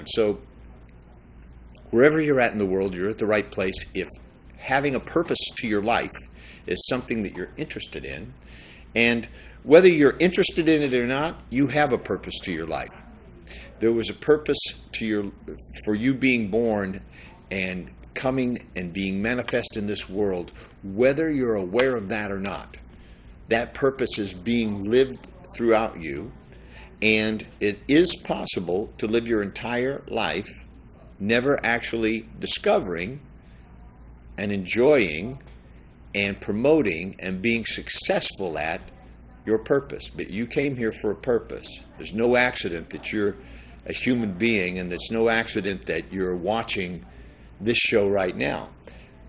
happen. So wherever you're at in the world, you're at the right place if having a purpose to your life is something that you're interested in. And whether you're interested in it or not, you have a purpose to your life. There was a purpose for you being born and coming and being manifest in this world, whether you're aware of that or not. That purpose is being lived throughout you, and it is possible to live your entire life never actually discovering and enjoying and promoting and being successful at your purpose. But you came here for a purpose. There's no accident that you're a human being, and there's no accident that you're watching this show right now.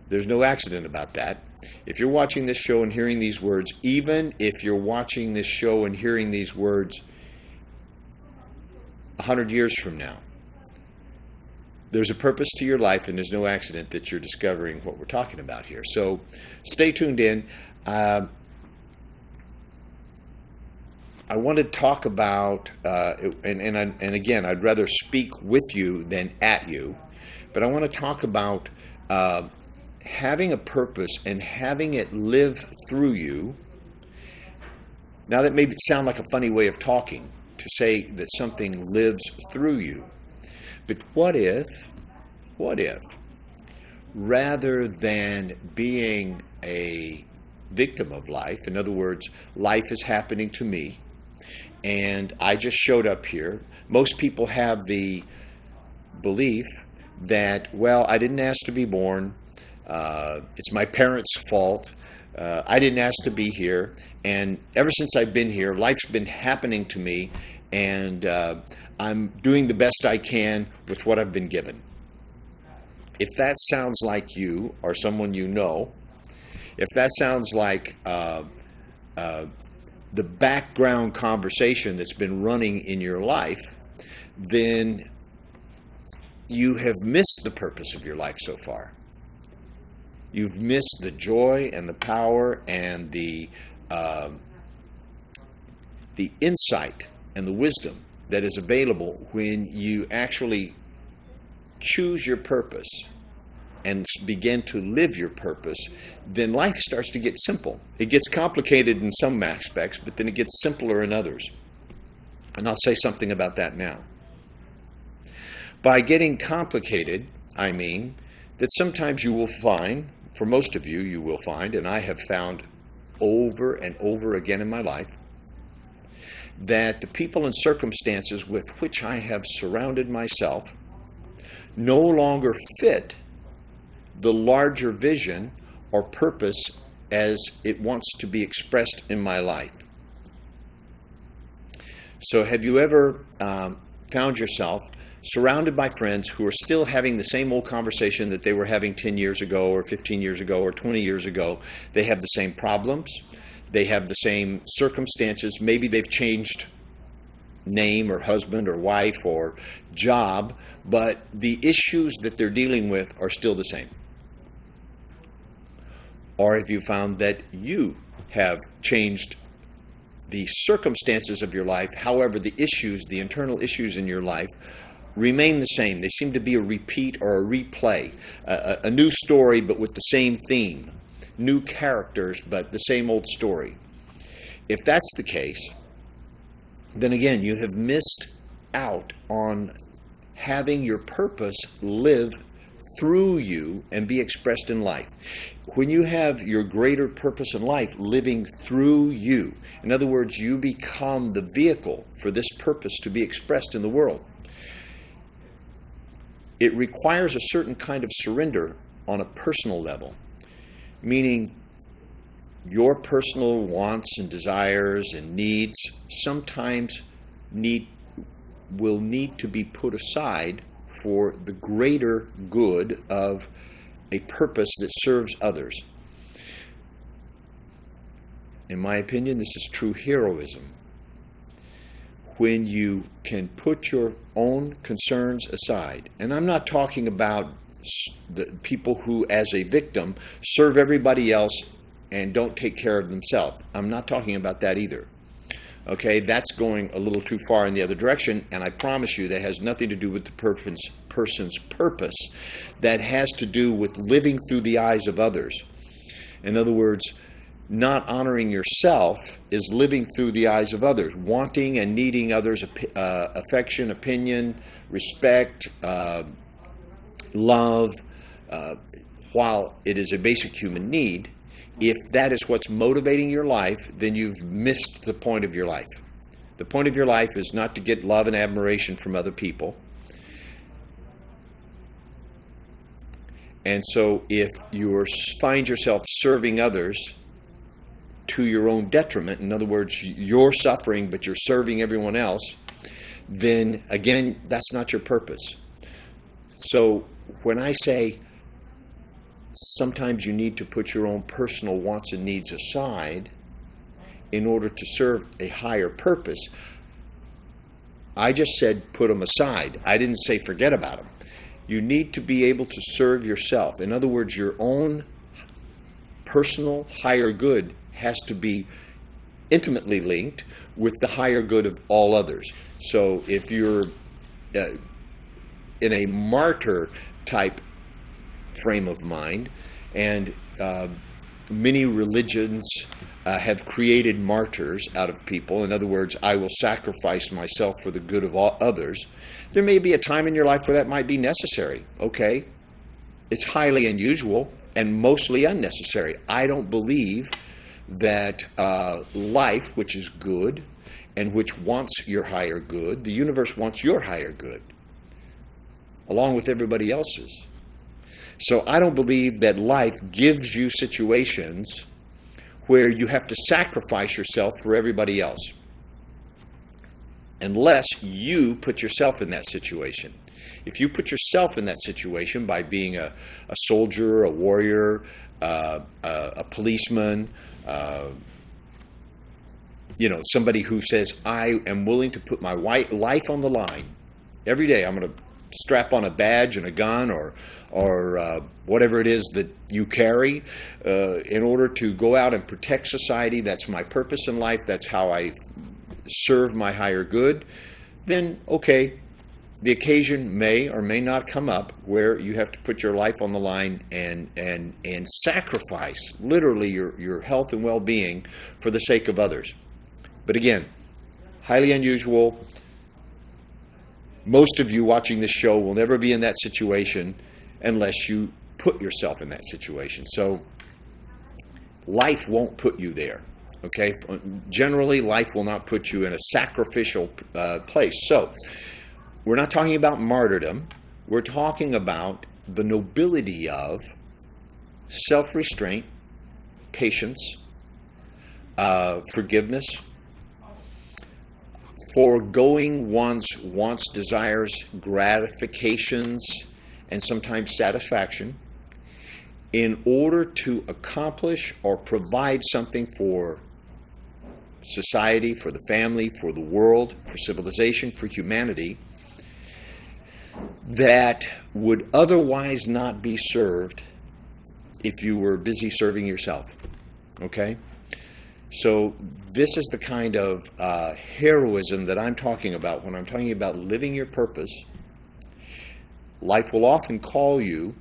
There's no accident about that. If you're watching this show and hearing these words, even if you're watching this show and hearing these words 100 years from now, there's a purpose to your life, and there's no accident that you're discovering what we're talking about here. So stay tuned in. I want to talk about, and again, I'd rather speak with you than at you, but I want to talk about having a purpose and having it live through you. Now, that may sound like a funny way of talking, to say that something lives through you. But what if, rather than being a victim of life, in other words, life is happening to me, and I just showed up here. Most people have the belief that, well, I didn't ask to be born, it's my parents' fault, I didn't ask to be here, and ever since I've been here, life's been happening to me, and I'm doing the best I can with what I've been given. If that sounds like you or someone you know, if that sounds like the background conversation that's been running in your life, then you have missed the purpose of your life so far. You've missed the joy and the power and the insight and the wisdom that is available when you actually choose your purpose and begin to live your purpose. Then life starts to get simple. It gets complicated in some aspects, but then it gets simpler in others. And I'll say something about that now. By getting complicated, I mean that sometimes you will find, for most of you, you will find, and I have found over and over again in my life, that the people and circumstances with which I have surrounded myself no longer fit the larger vision or purpose as it wants to be expressed in my life. So have you ever found yourself surrounded by friends who are still having the same old conversation that they were having 10 years ago or 15 years ago or 20 years ago? They have the same problems. They have the same circumstances. Maybe they've changed name or husband or wife or job, but the issues that they're dealing with are still the same. Or have you found that you have changed the circumstances of your life, however the issues, the internal issues in your life remain the same? They seem to be a repeat or a replay, a new story but with the same theme, new characters but the same old story. If that's the case, then again, you have missed out on having your purpose live through you and be expressed in life. When you have your greater purpose in life living through you, in other words, you become the vehicle for this purpose to be expressed in the world. It requires a certain kind of surrender on a personal level, meaning your personal wants and desires and needs sometimes will need to be put aside for the greater good of a purpose that serves others. In my opinion, this is true heroism. When you can put your own concerns aside, and I'm not talking about the people who, as a victim, serve everybody else and don't take care of themselves. I'm not talking about that either. Okay, that's going a little too far in the other direction, and I promise you that has nothing to do with the person's purpose. That has to do with living through the eyes of others. In other words, not honoring yourself is living through the eyes of others, wanting and needing others' affection, opinion, respect, love. While it is a basic human need, if that is what's motivating your life, then you've missed the point of your life. The point of your life is not to get love and admiration from other people. And so if you find yourself serving others to your own detriment, in other words, you're suffering but you're serving everyone else, then again, that's not your purpose. So when I say sometimes you need to put your own personal wants and needs aside in order to serve a higher purpose, I just said put them aside. I didn't say forget about them. You need to be able to serve yourself. In other words, your own personal higher good has to be intimately linked with the higher good of all others. So if you're in a martyr type frame of mind, and many religions have created martyrs out of people. In other words, I will sacrifice myself for the good of all others. There may be a time in your life where that might be necessary. Okay, it's highly unusual and mostly unnecessary. I don't believe that life, which is good and which wants your higher good, the universe wants your higher good, along with everybody else's. So I don't believe that life gives you situations where you have to sacrifice yourself for everybody else, unless you put yourself in that situation. If you put yourself in that situation by being a soldier, a warrior, a policeman, somebody who says, I am willing to put my life on the line every day. I'm going to strap on a badge and a gun or whatever it is that you carry in order to go out and protect society. That's my purpose in life. That's how I serve my higher good. Then, okay, the occasion may or may not come up where you have to put your life on the line and sacrifice literally your health and well-being for the sake of others. But again, highly unusual. Most of you watching this show will never be in that situation unless you put yourself in that situation. So life won't put you there. Okay? Generally, life will not put you in a sacrificial place. So we're not talking about martyrdom. We're talking about the nobility of self-restraint, patience, forgiveness, foregoing one's wants, desires, gratifications, and sometimes satisfaction in order to accomplish or provide something for society, for the family, for the world, for civilization, for humanity that would otherwise not be served if you were busy serving yourself. Okay? So this is the kind of heroism that I'm talking about when I'm talking about living your purpose. Life will often call you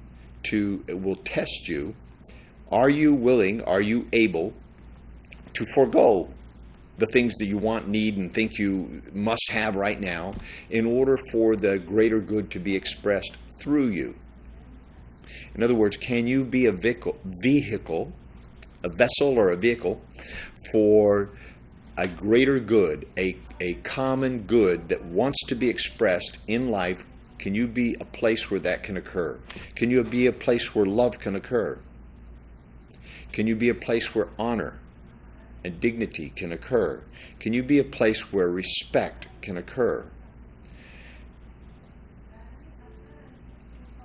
it will test you. Are you willing, are you able to forego the things that you want, need, and think you must have right now in order for the greater good to be expressed through you? In other words, can you be a vehicle, a vessel or a vehicle for a greater good, a common good that wants to be expressed in life? Can you be a place where that can occur? Can you be a place where love can occur? Can you be a place where honor and dignity can occur? Can you be a place where respect can occur?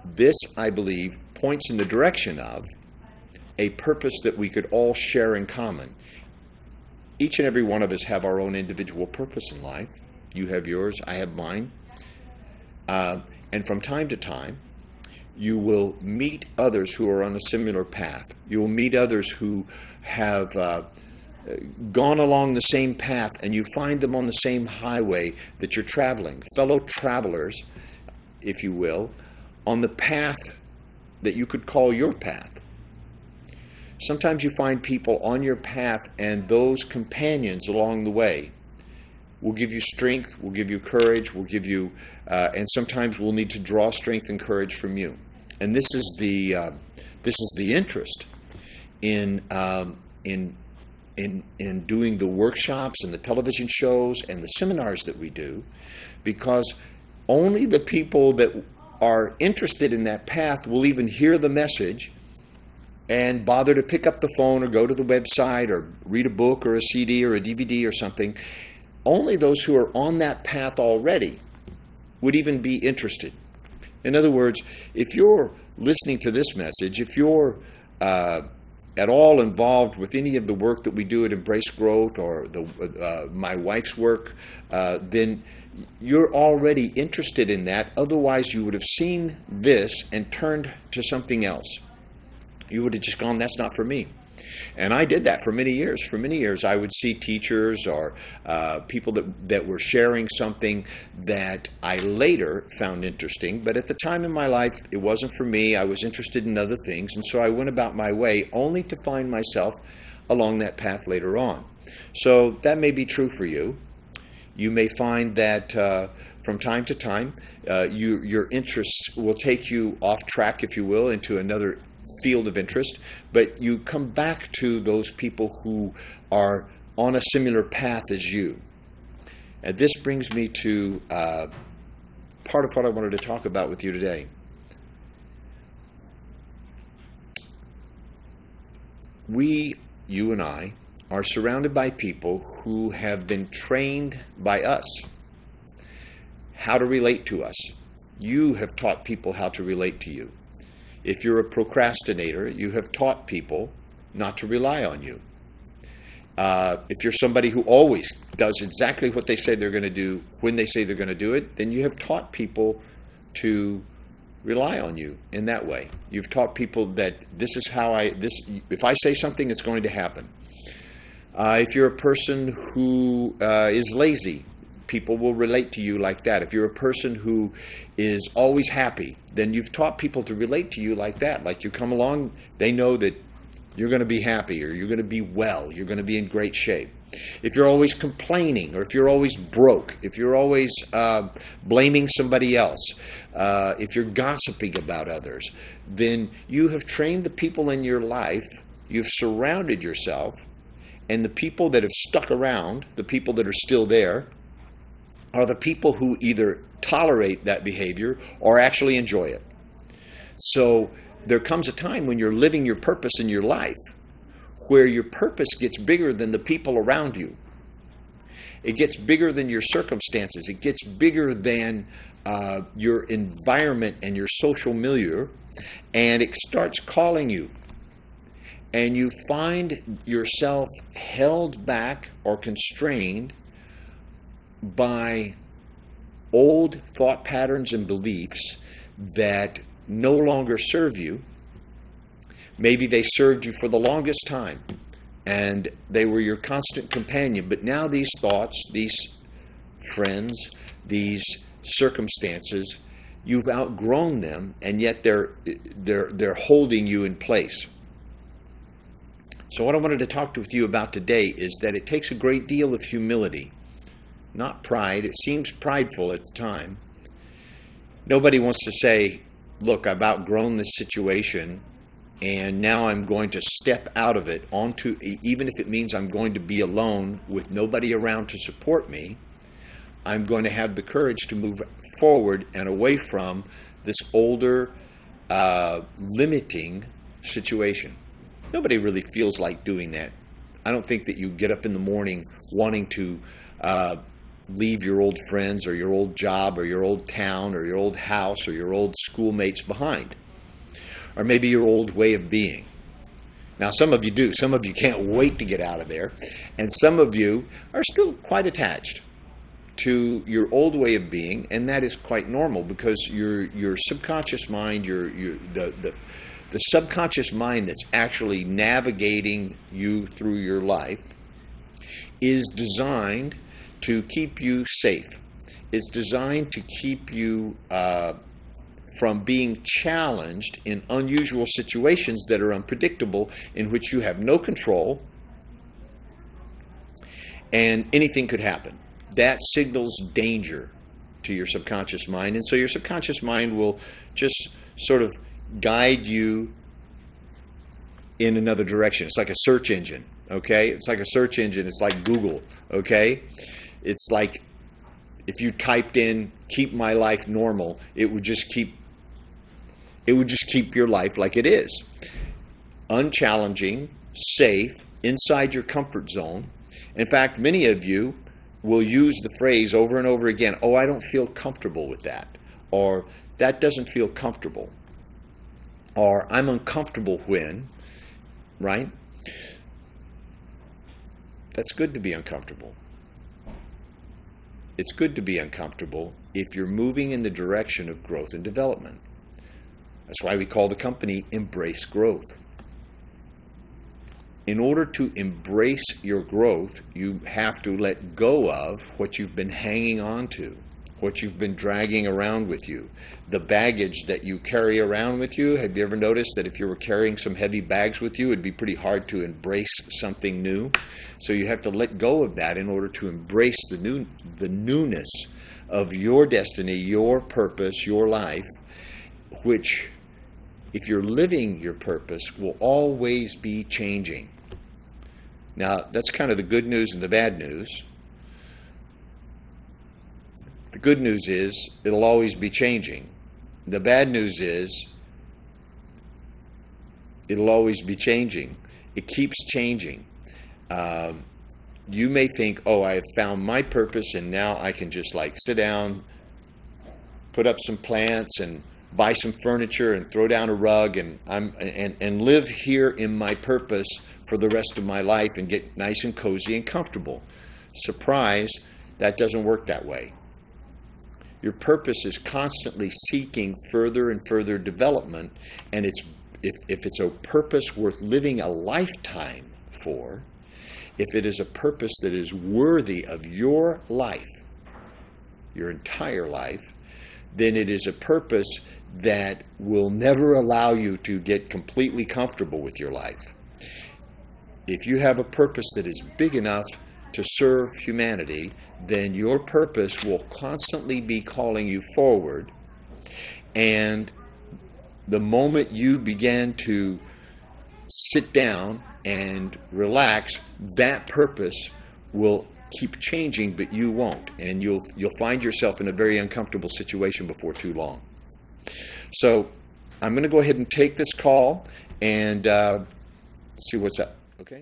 This, I believe, points in the direction of a purpose that we could all share in common. Each and every one of us have our own individual purpose in life. You have yours, I have mine. And from time to time, you will meet others who are on a similar path. You will meet others who have gone along the same path, and you find them on the same highway that you're traveling, fellow travelers, if you will, on the path that you could call your path. Sometimes you find people on your path, and those companions along the way will give you strength, will give you courage, will give you, and sometimes we'll need to draw strength and courage from you. And this is the interest in doing the workshops and the television shows and the seminars that we do, because only the people that are interested in that path will even hear the message and bother to pick up the phone or go to the website or read a book or a CD or a DVD or something. Only those who are on that path already would even be interested. In other words, if you're listening to this message, if you're at all involved with any of the work that we do at Embrace Growth or my wife's work, then you're already interested in that. Otherwise, you would have seen this and turned to something else. You would have just gone, that's not for me. And I did that for many years. For many years, I would see teachers or people that were sharing something that I later found interesting. But at the time in my life, it wasn't for me. I was interested in other things. And so I went about my way only to find myself along that path later on. So that may be true for you. You may find that from time to time, your interests will take you off track, if you will, into another field of interest, but you come back to those people who are on a similar path as you. And this brings me to part of what I wanted to talk about with you today. You and I, are surrounded by people who have been trained by us how to relate to us. You have taught people how to relate to you. If you're a procrastinator, you have taught people not to rely on you. If you're somebody who always does exactly what they say they're going to do when they say they're going to do it, then you have taught people to rely on you in that way. You've taught people that this is how if I say something, it's going to happen. If you're a person who is lazy, people will relate to you like that. If you're a person who is always happy, then you've taught people to relate to you like that. Like you come along, they know that you're going to be happy, or you're going to be well, you're going to be in great shape. If you're always complaining, or if you're always broke, if you're always blaming somebody else, if you're gossiping about others, then you have trained the people in your life, you've surrounded yourself, and the people that have stuck around, the people that are still there, are the people who either tolerate that behavior or actually enjoy it. So there comes a time when you're living your purpose in your life where your purpose gets bigger than the people around you. It gets bigger than your circumstances. It gets bigger than your environment and your social milieu, and it starts calling you. And you find yourself held back or constrained by old thought patterns and beliefs that no longer serve you. Maybe they served you for the longest time and they were your constant companion, but now these thoughts, these friends, these circumstances, you've outgrown them, and yet they're holding you in place. So what I wanted to talk with you about today is that it takes a great deal of humility, not pride. It seems prideful at the time. Nobody wants to say, look, I've outgrown this situation and now I'm going to step out of it onto, even if it means I'm going to be alone with nobody around to support me, I'm going to have the courage to move forward and away from this older, limiting situation. Nobody really feels like doing that. I don't think that you get up in the morning wanting to leave your old friends or your old job or your old town or your old house or your old schoolmates behind, or maybe your old way of being. Now, some of you do. Some of you can't wait to get out of there, and some of you are still quite attached to your old way of being, and that is quite normal because your subconscious mind, the subconscious mind that's actually navigating you through your life is designed to keep you safe. It's designed to keep you from being challenged in unusual situations that are unpredictable, in which you have no control and anything could happen. That signals danger to your subconscious mind, and so your subconscious mind will just sort of guide you in another direction. It's like a search engine, okay? It's like a search engine. It's like Google, okay? It's like if you typed in "keep my life normal," it would just keep your life like it is. Unchallenging, safe, inside your comfort zone. In fact, many of you will use the phrase over and over again, "Oh, I don't feel comfortable with that," or "that doesn't feel comfortable," or "I'm uncomfortable when," right? That's good to be uncomfortable. It's good to be uncomfortable if you're moving in the direction of growth and development. That's why we call the company Embrace Growth. In order to embrace your growth, you have to let go of what you've been hanging on to, what you've been dragging around with you, the baggage that you carry around with you. Have you ever noticed that if you were carrying some heavy bags with you, it'd be pretty hard to embrace something new? So you have to let go of that in order to embrace the newness of your destiny, your purpose, your life, which, if you're living your purpose, will always be changing. Now, that's kind of the good news and the bad news. The good news is it'll always be changing. The bad news is it'll always be changing. It keeps changing. You may think, "Oh, I have found my purpose, and now I can just like sit down, put up some plants, and buy some furniture, and throw down a rug, and live here in my purpose for the rest of my life and get nice and cozy and comfortable." Surprise, that doesn't work that way. Your purpose is constantly seeking further and further development, and if it's a purpose worth living a lifetime for, if it is a purpose that is worthy of your life, your entire life, then it is a purpose that will never allow you to get completely comfortable with your life. If you have a purpose that is big enough to serve humanity, then your purpose will constantly be calling you forward. And the moment you begin to sit down and relax, that purpose will keep changing, but you won't. And you'll find yourself in a very uncomfortable situation before too long. So I'm going to go ahead and take this call and see what's up. Okay?